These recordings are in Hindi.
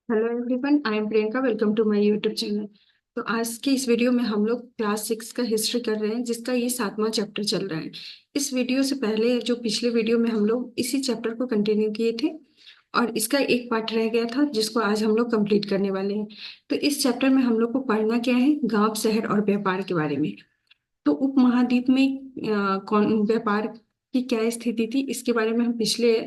Hello everyone, I am Priyanka. Welcome to my YouTube channel. तो आज की इस वीडियो में हम लोग क्लास 6 का हिस्ट्री कर रहे हैं, जिसका ये 7वां चैप्टर चल रहा है। इस वीडियो से पहले जो पिछले वीडियो में हम लोग इसी चैप्टर को कंटिन्यू किए थे और इसका एक पार्ट रह गया था, जिसको आज हम लोग कंप्लीट करने वाले हैं। तो इस चैप्टर में हम लोग को पढ़ना क्या है, गांव, शहर और व्यापार के बारे में। तो उपमहाद्वीप में कौन व्यापार की क्या स्थिति थी, इसके बारे में हम पिछले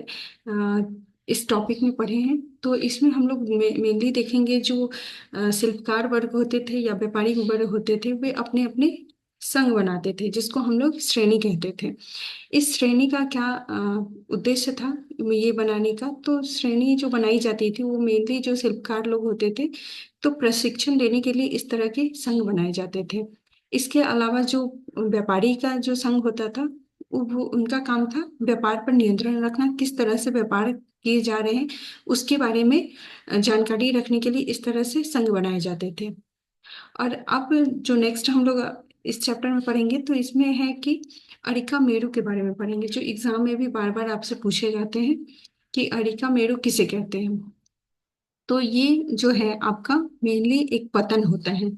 इस टॉपिक में पढ़े हैं। तो इसमें हम लोग मेनली देखेंगे जो शिल्पकार वर्ग होते थे या व्यापारी वर्ग होते थे, वे अपने अपने संघ बनाते थे, जिसको हम लोग श्रेणी कहते थे। इस श्रेणी का क्या उद्देश्य था ये बनाने का? तो श्रेणी जो बनाई जाती थी वो मेनली जो शिल्पकार लोग होते थे, तो प्रशिक्षण देने के लिए इस तरह के संघ बनाए जाते थे। इसके अलावा जो व्यापारी का जो संघ होता था, वो उनका काम था व्यापार पर नियंत्रण रखना, किस तरह से व्यापार किए जा रहे हैं उसके बारे में जानकारी रखने के लिए इस तरह से संघ बनाए जाते थे। और अब जो नेक्स्ट हम लोग इस चैप्टर में पढ़ेंगे, तो इसमें है कि अरिका मेरु के बारे में पढ़ेंगे, जो एग्जाम में भी बार बार आपसे पूछे जाते हैं कि अरिका मेरु किसे कहते हैं। तो ये जो है आपका मेनली एक पतन होता है।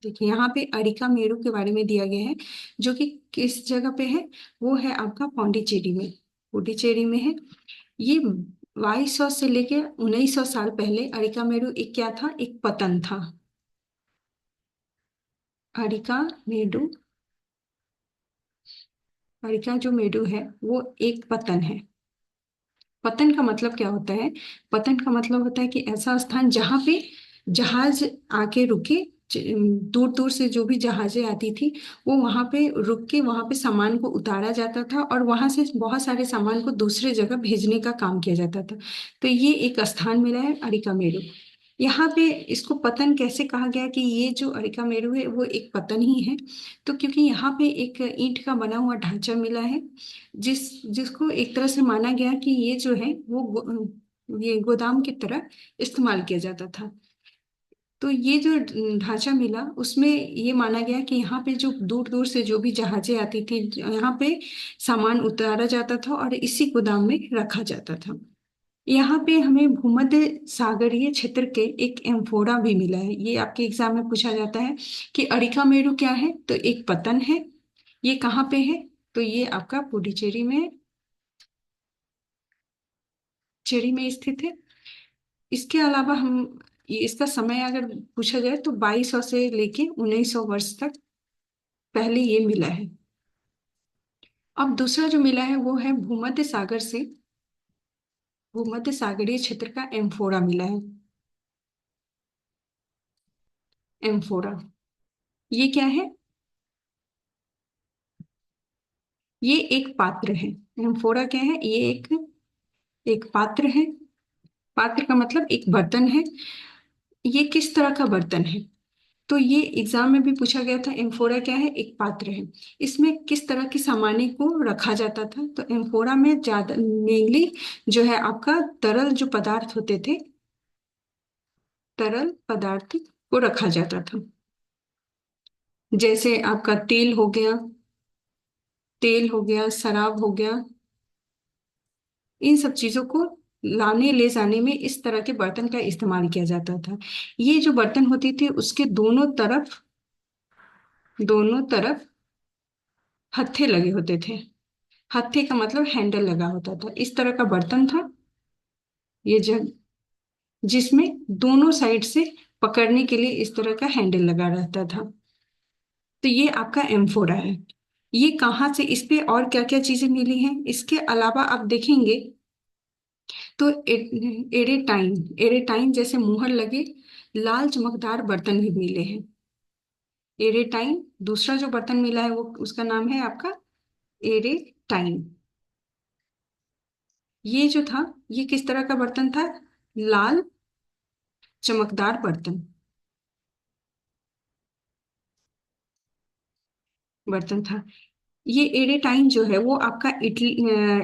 देखिए यहाँ पे अरिका मेरु के बारे में दिया गया है, जो कि किस जगह पे है, वो है आपका पौंडीचेरी में। पुडुचेरी में है ये। 2200 से लेके 1900 साल पहले अरिका मेरु एक क्या था, एक पतन था। अरिका मेरु, अरिका जो मेरु है वो एक पतन है। पतन का मतलब क्या होता है? पतन का मतलब होता है कि ऐसा स्थान जहाँ पे जहाज आके रुके। दूर दूर से जो भी जहाजें आती थी, वो वहां पे रुक के वहां पे सामान को उतारा जाता था और वहां से बहुत सारे सामान को दूसरे जगह भेजने का काम किया जाता था। तो ये एक स्थान मिला है अरिका मेरु। यहाँ पे इसको पतन कैसे कहा गया कि ये जो अरिका मेरु है वो एक पतन ही है? तो क्योंकि यहाँ पे एक ईंट का बना हुआ ढांचा मिला है, जिसको एक तरह से माना गया कि ये जो है वो ये गोदाम की तरह इस्तेमाल किया जाता था। तो ये जो ढांचा मिला उसमें ये माना गया कि यहाँ पे जो दूर दूर से जो भी जहाजें आती थी, यहाँ पे सामान उतारा जाता था और इसी गोदाम में रखा जाता था। यहाँ पे हमें भूमध्य सागरीय क्षेत्र के एक एम्फोरा भी मिला है। ये आपके एग्जाम में पूछा जाता है कि अरिका मेरु क्या है, तो एक पतन है। ये कहाँ पे है? तो ये आपका पुडुचेरी में, चेरी में स्थित है। इसके अलावा हम इसका समय अगर पूछा जाए तो 2200 से लेके 1900 वर्ष तक पहले ये मिला है। अब दूसरा जो मिला है वो है भूमध्य सागर से, भूमध्य सागरीय क्षेत्र का एम्फोरा मिला है। एम्फोरा ये क्या है? ये एक पात्र है। एम्फोरा क्या है? ये एक एक पात्र है। पात्र का मतलब एक बर्तन है। ये किस तरह का बर्तन है? तो ये एग्जाम में भी पूछा गया था। एम्फोरा क्या है? एक पात्र है। इसमें किस तरह की सामान्य को रखा जाता था? तो एम्फोरा में ज्यादा मेनली जो है आपका तरल जो पदार्थ होते थे, तरल पदार्थ को रखा जाता था। जैसे आपका तेल हो गया, तेल हो गया, शराब हो गया, इन सब चीजों को लाने ले जाने में इस तरह के बर्तन का इस्तेमाल किया जाता था। ये जो बर्तन होती थी उसके दोनों तरफ, दोनों तरफ हत्थे लगे होते थे। हत्थे का मतलब हैंडल लगा होता था। इस तरह का बर्तन था ये जग, जिसमें दोनों साइड से पकड़ने के लिए इस तरह का हैंडल लगा रहता था। तो ये आपका एम्फोरा है। ये कहाँ से, इस पे और क्या क्या चीजें मिली हैं इसके अलावा आप देखेंगे तो एरेटाइन, एरेटाइन जैसे मुहर लगे लाल चमकदार बर्तन भी मिले हैं। एरेटाइन दूसरा जो बर्तन मिला है वो उसका नाम है आपका एरेटाइन। ये जो था ये किस तरह का बर्तन था? लाल चमकदार बर्तन, बर्तन था। ये एरेटाइन जो है वो आपका इटली,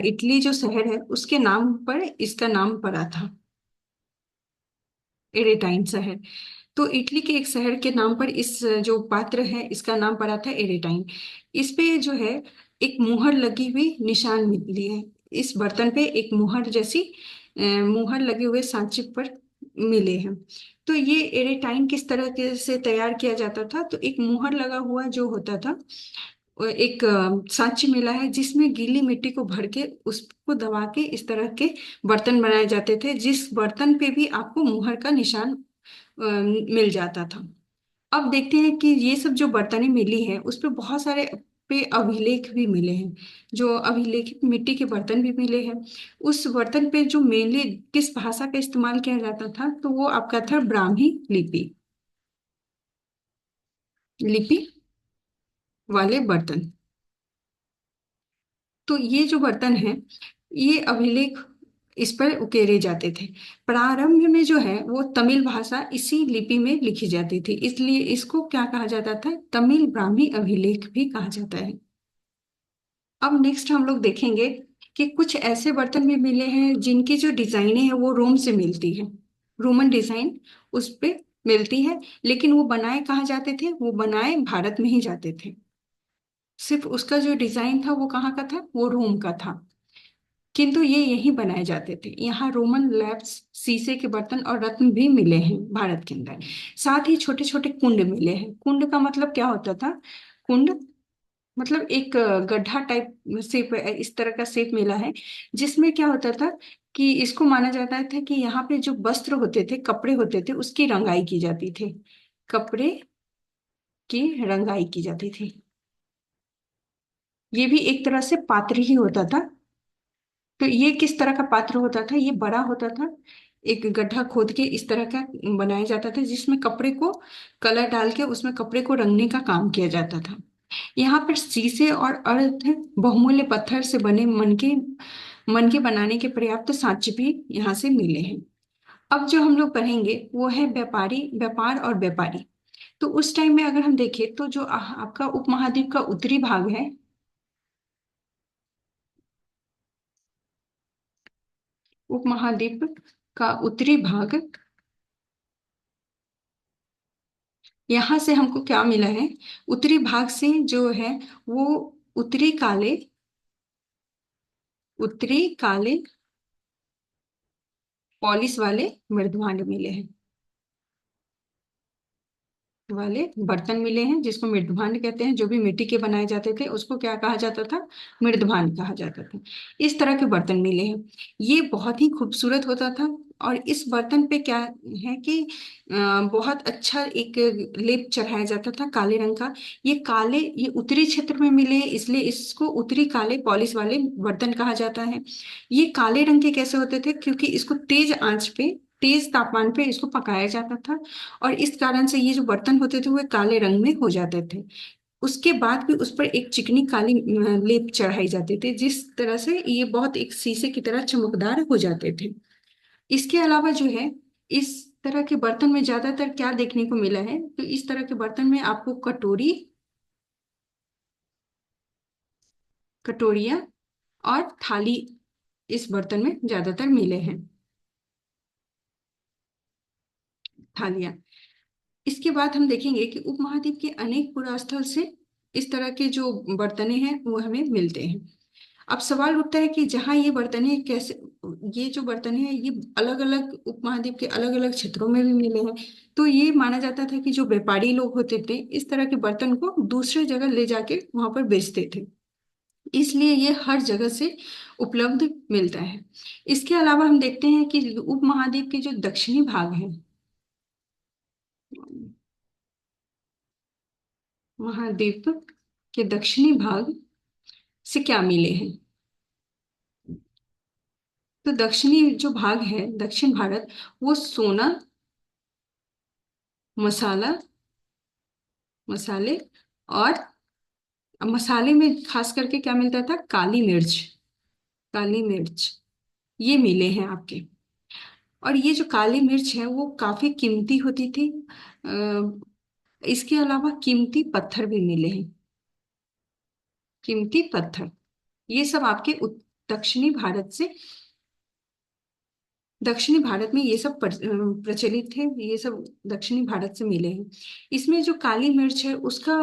इटली जो शहर है उसके नाम पर इसका नाम पड़ा था, एरेटाइन शहर। तो इटली के एक शहर के नाम पर इस जो पात्र है इसका नाम पड़ा था एरेटाइन। इस पे जो है एक मुहर लगी हुई निशान मिली है। इस बर्तन पे एक मुहर जैसी मुहर लगे हुए सांचे पर मिले हैं। तो ये एरेटाइन किस तरह के से तैयार किया जाता था, तो एक मुहर लगा हुआ जो होता था, वो एक सांची मिला है जिसमें गीली मिट्टी को भर के उसको दबा के इस तरह के बर्तन बनाए जाते थे, जिस बर्तन पे भी आपको मुहर का निशान मिल जाता था। अब देखते हैं कि ये सब जो बर्तनें मिली हैं उस पे बहुत सारे पे अभिलेख भी मिले हैं। जो अभिलेखित मिट्टी के बर्तन भी मिले हैं, उस बर्तन पे जो मेनली किस भाषा का इस्तेमाल किया जाता था, तो वो आपका था ब्राह्मी लिपि, लिपि वाले बर्तन। तो ये जो बर्तन है, ये अभिलेख इस पर उकेरे जाते थे। प्रारंभ में जो है वो तमिल भाषा इसी लिपि में लिखी जाती थी, इसलिए इसको क्या कहा जाता था, तमिल ब्राह्मी अभिलेख भी कहा जाता है। अब नेक्स्ट हम लोग देखेंगे कि कुछ ऐसे बर्तन भी मिले हैं जिनकी जो डिजाइनें हैं वो रोम से मिलती है, रोमन डिजाइन उस पे मिलती है। लेकिन वो बनाए कहाँ जाते थे, वो बनाए भारत में ही जाते थे। सिर्फ उसका जो डिजाइन था वो कहाँ का था, वो रोम का था। किंतु ये यहीं बनाए जाते थे। यहाँ रोमन लैब्स, शीशे के बर्तन और रत्न भी मिले हैं भारत के अंदर। साथ ही छोटे छोटे कुंड मिले हैं। कुंड का मतलब क्या होता था, कुंड मतलब एक गड्ढा टाइप शेप, इस तरह का शेप मिला है, जिसमें क्या होता था कि इसको माना जाता था कि यहाँ पे जो वस्त्र होते थे, कपड़े होते थे, उसकी रंगाई की जाती थी, कपड़े की रंगाई की जाती थी। ये भी एक तरह से पात्र ही होता था। तो ये किस तरह का पात्र होता था, ये बड़ा होता था, एक गड्ढा खोद के इस तरह का बनाया जाता था, जिसमें कपड़े को कलर डाल के उसमें कपड़े को रंगने का काम किया जाता था। यहाँ पर शीशे और अर्ध बहुमूल्य पत्थर से बने मन के बनाने के पर्याप्त सांचे भी यहाँ से मिले हैं। अब जो हम लोग पढ़ेंगे वो है व्यापारी, व्यापार और व्यापारी। तो उस टाइम में अगर हम देखें तो जो आपका उपमहाद्वीप का उत्तरी भाग है, उपमहाद्वीप का उत्तरी भाग, यहाँ से हमको क्या मिला है, उत्तरी भाग से जो है वो उत्तरी काले, उत्तरी काले पॉलिश वाले मृदभांड मिले हैं, वाले बर्तन मिले हैं, जिसको मृदभांड कहते हैं। जो भी मिट्टी के बनाए जाते थे उसको क्या कहा जाता था, मृदभांड कहा जाता था। इस तरह के बर्तन मिले हैं। ये बहुत ही खूबसूरत होता था। और इस बर्तन पे क्या है कि बहुत अच्छा एक लेप चढ़ाया जाता था काले रंग का। ये उत्तरी क्षेत्र में मिले हैं, इसलिए इसको उत्तरी काले पॉलिश वाले बर्तन कहा जाता है। ये काले रंग के कैसे होते थे, क्योंकि इसको तेज आंच पे, तेज तापमान पे इसको पकाया जाता था, और इस कारण से ये जो बर्तन होते थे वो काले रंग में हो जाते थे। उसके बाद भी उस पर एक चिकनी काली लेप चढ़ाई जाती थी, जिस तरह से ये बहुत एक शीशे की तरह चमकदार हो जाते थे। इसके अलावा जो है, इस तरह के बर्तन में ज्यादातर क्या देखने को मिला है, तो इस तरह के बर्तन में आपको कटोरी, कटोरियाँ और थाली, इस बर्तन में ज्यादातर मिले हैं, थालियाँ। इसके बाद हम देखेंगे कि उपमहाद्वीप के अनेक पुरास्थल से इस तरह के जो बर्तने हैं वो हमें मिलते हैं। अब सवाल उठता है कि जहाँ ये बर्तने कैसे, ये जो बर्तने हैं ये अलग अलग उपमहाद्वीप के अलग अलग क्षेत्रों में भी मिले हैं। तो ये माना जाता था कि जो व्यापारी लोग होते थे इस तरह के बर्तन को दूसरे जगह ले जाके वहां पर बेचते थे, इसलिए ये हर जगह से उपलब्ध मिलता है। इसके अलावा हम देखते हैं कि उपमहाद्वीप के जो दक्षिणी भाग है, महाद्वीप के दक्षिणी भाग से क्या मिले हैं, तो दक्षिणी जो भाग है, दक्षिण भारत, वो सोना, मसाला, मसाले, और मसाले में खास करके क्या मिलता था, काली मिर्च, काली मिर्च, ये मिले हैं आपके। और ये जो काली मिर्च है वो काफी कीमती होती थी। इसके अलावा कीमती पत्थर भी मिले हैं, कीमती पत्थर, ये सब आपके दक्षिणी भारत से, दक्षिणी भारत में ये सब प्रचलित थे, ये सब दक्षिणी भारत से मिले हैं। इसमें जो काली मिर्च है उसका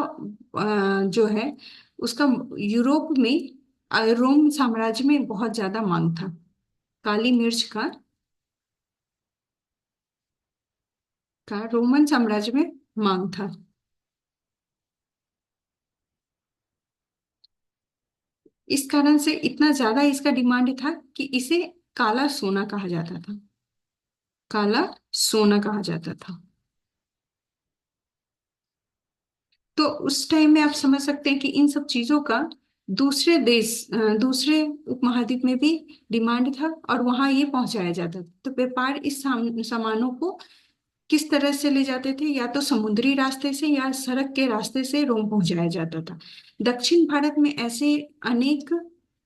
जो है उसका यूरोप में रोम साम्राज्य में बहुत ज्यादा मांग था। काली मिर्च का रोमन साम्राज्य में मांग था। इस कारण से इतना ज्यादा इसका डिमांड था कि इसे काला सोना कहा जाता था। काला सोना कहा जाता था। तो उस टाइम में आप समझ सकते हैं कि इन सब चीजों का दूसरे उपमहाद्वीप में भी डिमांड था और वहां ये पहुंचाया जाता था। तो व्यापार इस सामानों को किस तरह से ले जाते थे, या तो समुद्री रास्ते से या सड़क के रास्ते से रोम पहुंचाया जाता था। दक्षिण भारत में ऐसे अनेक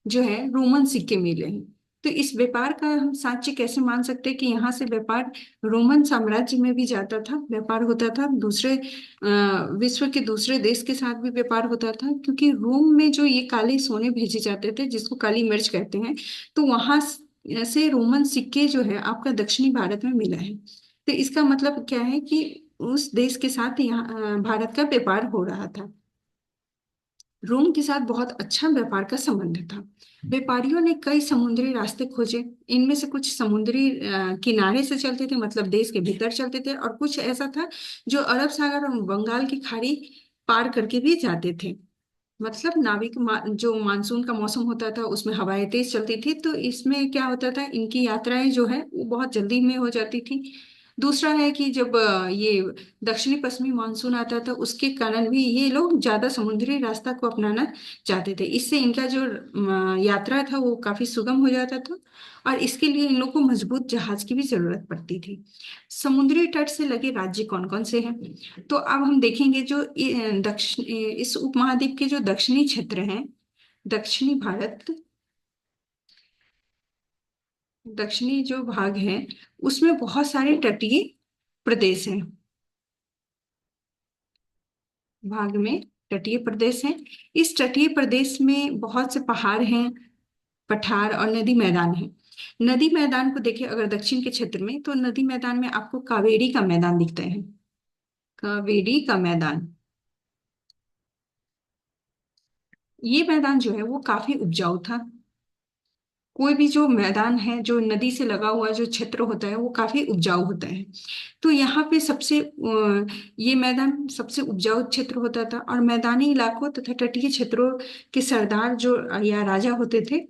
जो है रोमन सिक्के मिले हैं। तो इस व्यापार का हम साक्ष्य कैसे मान सकते हैं कि यहाँ से व्यापार रोमन साम्राज्य में भी जाता था, व्यापार होता था, विश्व के दूसरे देश के साथ भी व्यापार होता था, क्योंकि रोम में जो ये काले सोने भेजे जाते थे जिसको काली मिर्च कहते हैं, तो वहां से रोमन सिक्के जो है आपका दक्षिणी भारत में मिला है। तो इसका मतलब क्या है कि उस देश के साथ यहाँ भारत का व्यापार हो रहा था। रोम के साथ बहुत अच्छा व्यापार का संबंध था। व्यापारियों ने कई समुद्री रास्ते खोजे। इनमें से कुछ समुद्री किनारे से चलते थे, मतलब देश के भीतर चलते थे, और कुछ ऐसा था जो अरब सागर और बंगाल की खाड़ी पार करके भी जाते थे। मतलब जो मानसून का मौसम होता था उसमें हवाएं तेज चलती थी, तो इसमें क्या होता था, इनकी यात्राएं जो है वो बहुत जल्दी में हो जाती थी। दूसरा है कि जब ये दक्षिणी पश्चिमी मानसून आता था उसके कारण भी ये लोग ज्यादा समुद्री रास्ता को अपनाना चाहते थे। इससे इनका जो यात्रा था वो काफी सुगम हो जाता था, और इसके लिए इन लोग को मजबूत जहाज की भी जरूरत पड़ती थी। समुद्री तट से लगे राज्य कौन कौन से हैं? तो अब हम देखेंगे जो इस उपमहाद्वीप के जो दक्षिणी क्षेत्र हैं, दक्षिणी भारत, दक्षिणी जो भाग है उसमें बहुत सारे तटीय प्रदेश हैं। भाग में तटीय प्रदेश हैं। इस तटीय प्रदेश में बहुत से पहाड़ हैं, पठार और नदी मैदान हैं। नदी मैदान को देखिए, अगर दक्षिण के क्षेत्र में, तो नदी मैदान में आपको कावेरी का मैदान दिखता है। कावेरी का मैदान, ये मैदान जो है वो काफी उपजाऊ था। कोई भी जो मैदान है जो नदी से लगा हुआ जो क्षेत्र होता है वो काफी उपजाऊ होता है। तो यहाँ पे ये मैदान सबसे उपजाऊ क्षेत्र होता था, और मैदानी इलाकों तथा तटीय क्षेत्रों के सरदार जो या राजा होते थे,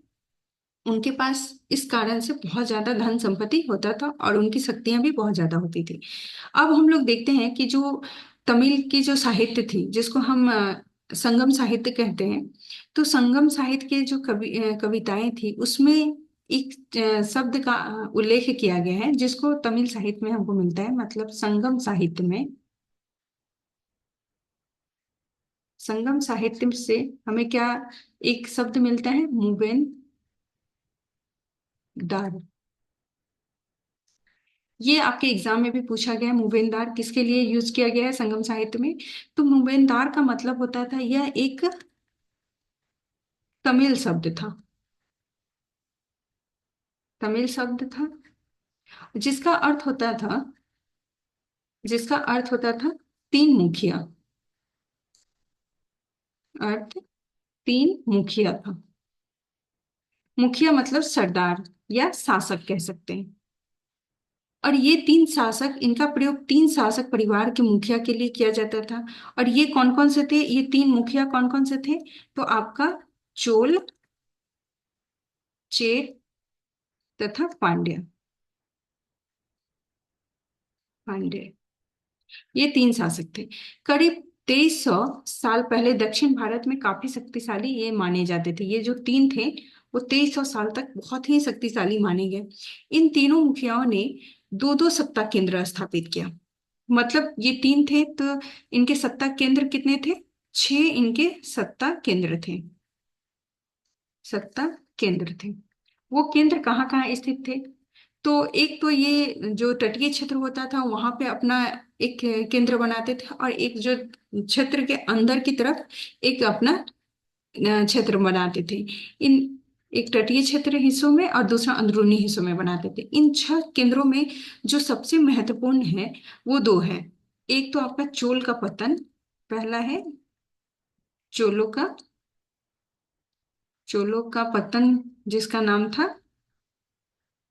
उनके पास इस कारण से बहुत ज्यादा धन संपत्ति होता था और उनकी शक्तियां भी बहुत ज्यादा होती थी। अब हम लोग देखते हैं कि जो तमिल की जो साहित्य थी जिसको हम संगम साहित्य कहते हैं, तो संगम साहित्य के जो कविताएं थी उसमें एक शब्द का उल्लेख किया गया है जिसको तमिल साहित्य में हमको मिलता है। मतलब संगम साहित्य से हमें क्या एक शब्द मिलता है, मुवेन दार। ये आपके एग्जाम में भी पूछा गया है, मुवेनदार किसके लिए यूज किया गया है संगम साहित्य में? तो मुवेनदार का मतलब होता था, यह एक तमिल शब्द था। तमिल शब्द था जिसका अर्थ होता था जिसका अर्थ होता था तीन मुखिया। अर्थ तीन मुखिया था। मुखिया मतलब सरदार या शासक कह सकते हैं। और ये तीन शासक, इनका प्रयोग तीन शासक परिवार के मुखिया के लिए किया जाता था। और ये कौन कौन से थे, ये तीन मुखिया कौन कौन से थे? तो आपका चोल, चेर तथा पांड्य। पांड्य, ये तीन शासक थे। करीब 2300 साल पहले दक्षिण भारत में काफी शक्तिशाली ये माने जाते थे। ये जो तीन थे वो 2300 साल तक बहुत ही शक्तिशाली माने गए। इन तीनों मुखियाओं ने दो दो सत्ता केंद्र स्थापित किया। मतलब ये तीन थे तो इनके सत्ता केंद्र कितने थे? 6 इनके सत्ता केंद्र थे। सत्ता केंद्र थे। वो केंद्र कहाँ कहाँ स्थित थे? तो एक तो ये जो तटीय क्षेत्र होता था वहां पे अपना एक केंद्र बनाते थे, और एक जो क्षेत्र के अंदर की तरफ एक अपना क्षेत्र बनाते थे। इन एक तटीय क्षेत्र हिस्सों में और दूसरा अंदरूनी हिस्सों में बनाते थे। इन 6 केंद्रों में जो सबसे महत्वपूर्ण है वो दो है। एक तो आपका चोल का पतन, पहला है चोलों का चोलों का पतन, जिसका नाम था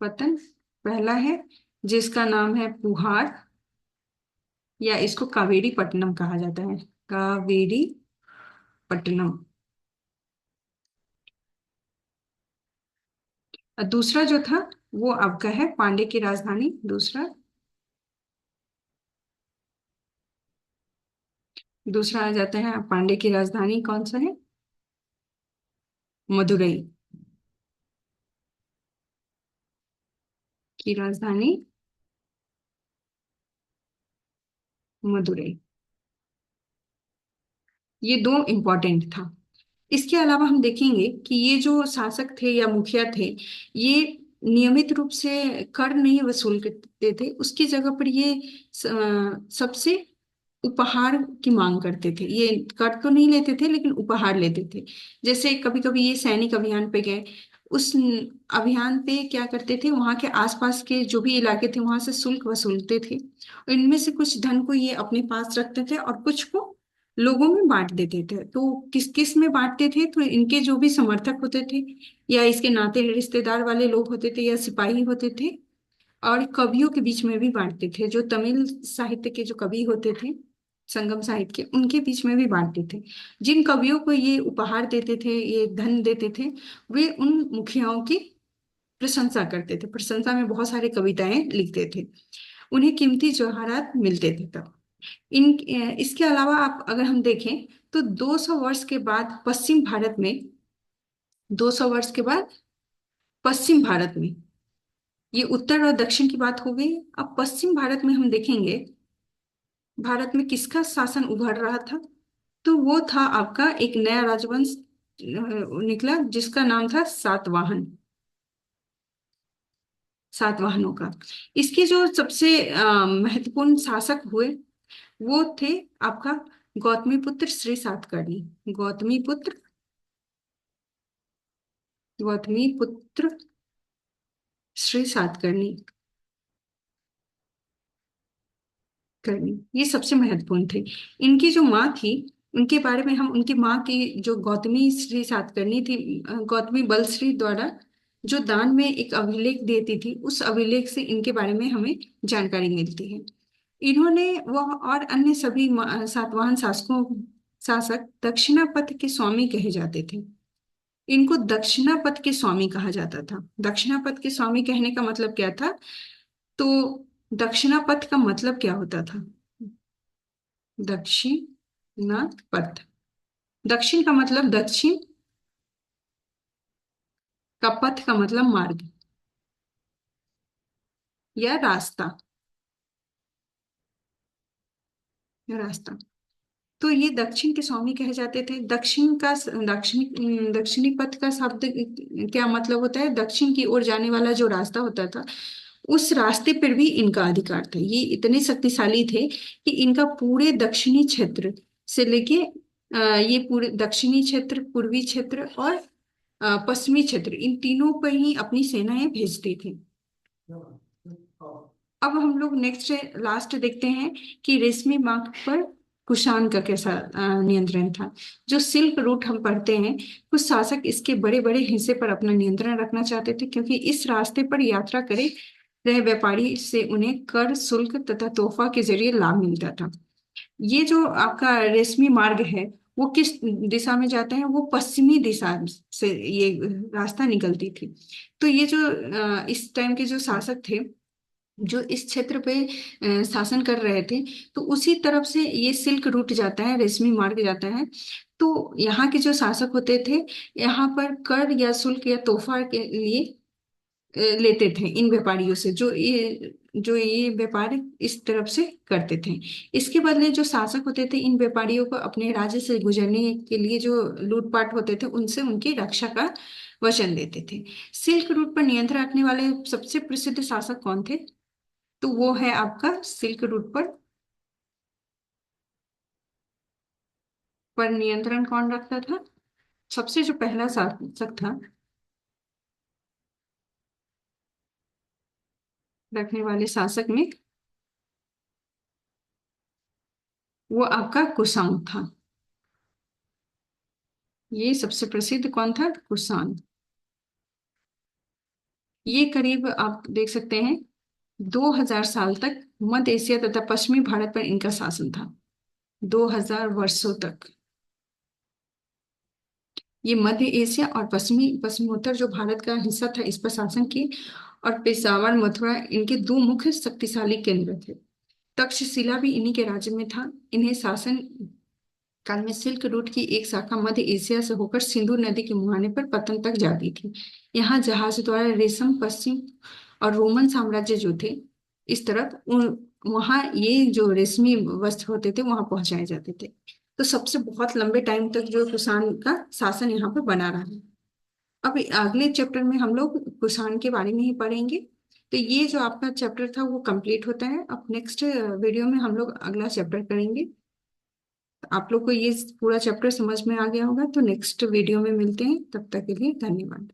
पतन पहला है, जिसका नाम है पुहार, या इसको कावेरी पट्टनम कहा जाता है, कावेरी पट्टनम। और दूसरा जो था वो आपका है पांड्य की राजधानी, दूसरा। दूसरा आ जाता है पांड्य की राजधानी कौन सा है, मदुरई की राजधानी, मदुरई। ये दो इंपॉर्टेंट था। इसके अलावा हम देखेंगे कि ये जो शासक थे या मुखिया थे, ये नियमित रूप से कर नहीं वसूल करते थे, उसकी जगह पर ये सबसे उपहार की मांग करते थे। ये कर तो नहीं लेते थे लेकिन उपहार लेते थे। जैसे कभी कभी ये सैनिक अभियान पे गए, उस अभियान पे क्या करते थे, वहां के आसपास के जो भी इलाके थे वहां से शुल्क वसूलते थे, और इनमें से कुछ धन को ये अपने पास रखते थे और कुछ को लोगों में बांट देते थे। तो किस किस में बांटते थे, तो इनके जो भी समर्थक होते थे, या इसके नाते रिश्तेदार वाले लोग होते थे, या सिपाही होते थे, और कवियों के बीच में भी बांटते थे। जो तमिल साहित्य के जो कवि होते थे, संगम साहित्य के, उनके बीच में भी बांटते थे। जिन कवियों को ये उपहार देते थे, ये धन देते थे, वे उन मुखियाओं की प्रशंसा करते थे, प्रशंसा में बहुत सारी कविताएं लिखते थे, उन्हें कीमती जवाहरात मिलते थे तब। इसके अलावा आप अगर हम देखें तो 200 वर्ष के बाद पश्चिम भारत में, 200 वर्ष के बाद पश्चिम भारत में, ये उत्तर और दक्षिण की बात हो गई। अब पश्चिम भारत में हम देखेंगे, भारत में किसका शासन उभर रहा था, तो वो था आपका एक नया राजवंश निकला, जिसका नाम था सातवाहन, सातवाहनों का। इसके जो सबसे महत्वपूर्ण शासक हुए वो थे आपका गौतमीपुत्र श्री सातकर्णी, गौतमीपुत्र, गौतमीपुत्र श्री सातकर्णी, करनी, ये सबसे महत्वपूर्ण थे। इनकी जो माँ थी, उनके बारे में हम, उनकी माँ की जो गौतमी श्री सातकर्णी थी, गौतमी बलश्री द्वारा जो दान में एक अभिलेख देती थी, उस अभिलेख से इनके बारे में हमें जानकारी मिलती है। इन्होंने वह और अन्य सभी सातवाहन शासक दक्षिणापथ के स्वामी कहे जाते थे। इनको दक्षिणापथ के स्वामी कहा जाता था। दक्षिणापथ के स्वामी कहने का मतलब क्या था, तो दक्षिणापथ का मतलब क्या होता था, दक्षिण पथ, दक्षिण का मतलब दक्षिण, का पथ का मतलब मार्ग या रास्ता, या रास्ता। तो ये दक्षिण के स्वामी कहे जाते थे। दक्षिणी पथ का शब्द क्या मतलब होता है, दक्षिण की ओर जाने वाला जो रास्ता होता था, उस रास्ते पर भी इनका अधिकार था। ये इतने शक्तिशाली थे कि इनका पूरे दक्षिणी क्षेत्र से लेके ये पूरे दक्षिणी क्षेत्र, पूर्वी क्षेत्र और पश्चिमी क्षेत्र, इन तीनों पर ही अपनी सेनाएं भेजते थे। अब हम लोग नेक्स्ट लास्ट देखते हैं कि रेशमी मार्ग पर कुषाण का कैसा नियंत्रण था। जो सिल्क रूट हम पढ़ते हैं, कुछ शासक इसके बड़े बड़े हिस्से पर अपना नियंत्रण रखना चाहते थे, क्योंकि इस रास्ते पर यात्रा करे रहे व्यापारी से उन्हें कर, शुल्क तथा तोहफा के जरिए लाभ मिलता था। ये जो आपका रेशमी मार्ग है, वो किस दिशा में जाता है, वो पश्चिमी दिशा से ये रास्ता निकलती थी। तो ये जो इस टाइम के जो शासक थे, जो इस क्षेत्र पे शासन कर रहे थे, तो उसी तरफ से ये सिल्क रूट जाता है, रेशमी मार्ग जाता है। तो यहाँ के जो शासक होते थे, यहाँ पर कर या शुल्क या तोहफा के लिए लेते थे इन व्यापारियों से, जो ये व्यापार इस तरफ से करते थे। इसके बदले जो शासक होते थे, इन व्यापारियों को अपने राज्य से गुजरने के लिए जो लूटपाट होते थे, उनसे उनकी रक्षा का वचन देते थे। सिल्क रूट पर नियंत्रण रखने वाले सबसे प्रसिद्ध शासक कौन थे, तो वो है आपका सिल्क रूट पर नियंत्रण कौन रखता था, सबसे जो पहला शासक था रखने वाले शासक में, वो आपका कुषाण था। ये सबसे प्रसिद्ध कौन था, कुषाण। ये करीब आप देख सकते हैं 2000 साल तक मध्य एशिया तथा पश्चिमी भारत पर इनका शासन था। 2000 वर्षों तक ये मध्य एशिया और पश्चिमोत्तर जो भारत का हिस्सा था इस पर शासन किए। और पेशावर, मथुरा इनके दो मुख्य शक्तिशाली केंद्र थे। तक्षशिला भी इन्हीं के राज्य में था। इन्हें शासन काल में सिल्क रूट की एक शाखा मध्य एशिया से होकर सिंधु नदी के मुहाने पर पतन तक जाती थी। यहाँ जहाज द्वारा रेशम, पश्चिम और रोमन साम्राज्य जो थे इस तरफ, उन वहाँ ये जो रेशमी वस्त्र होते थे वहां पहुंचाए जाते थे। तो सबसे बहुत लंबे टाइम तक जो कुषाण का शासन यहाँ पर बना रहा है। अब अगले चैप्टर में हम लोग कुषाण के बारे में ही पढ़ेंगे। तो ये जो आपका चैप्टर था वो कंप्लीट होता है। अब नेक्स्ट वीडियो में हम लोग अगला चैप्टर करेंगे। आप लोग को ये पूरा चैप्टर समझ में आ गया होगा। तो नेक्स्ट वीडियो में मिलते हैं, तब तक के लिए धन्यवाद।